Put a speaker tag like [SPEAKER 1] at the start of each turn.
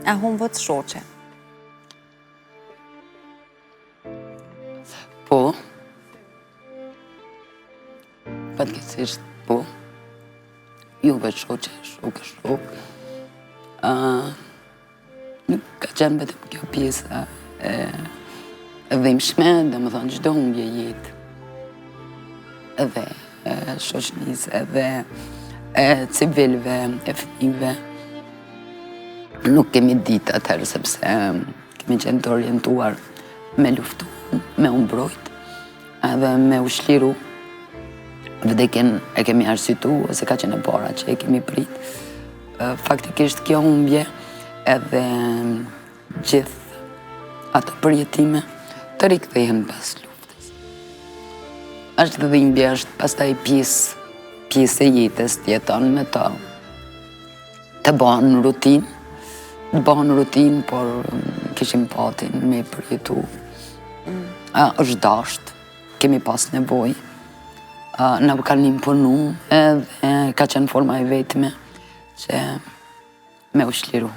[SPEAKER 1] A humbët shoqe?
[SPEAKER 2] Po. Fatkeqësisht po. Juve shoqe, shok. Nuk ka qenë vetëm kjo pjesa e dhimbshme, domethënë çdo humbje jetë. Edhe shoqënisë, edhe e civilëve, e fëmijëve. Nuk kemi ditë atëherë sepse kemi qenë të orientuar me luftu, me u mbrojt, edhe me u shliru. Vdekjen e kemi arsyetu ose ka qenë e para që e kemi prit. Faktikisht kjo humbje edhe gjithë ato përjetime të rikthehen pas luftës. Është dhimbje, është pastaj pjesë e jetës, jeton me to. Të bëhen rutinë, por kishim patin me përjetu. Është dasht, kemi pas nevojë. Në kanë imponu edhe ka qenë forma e vetme që me u shliru.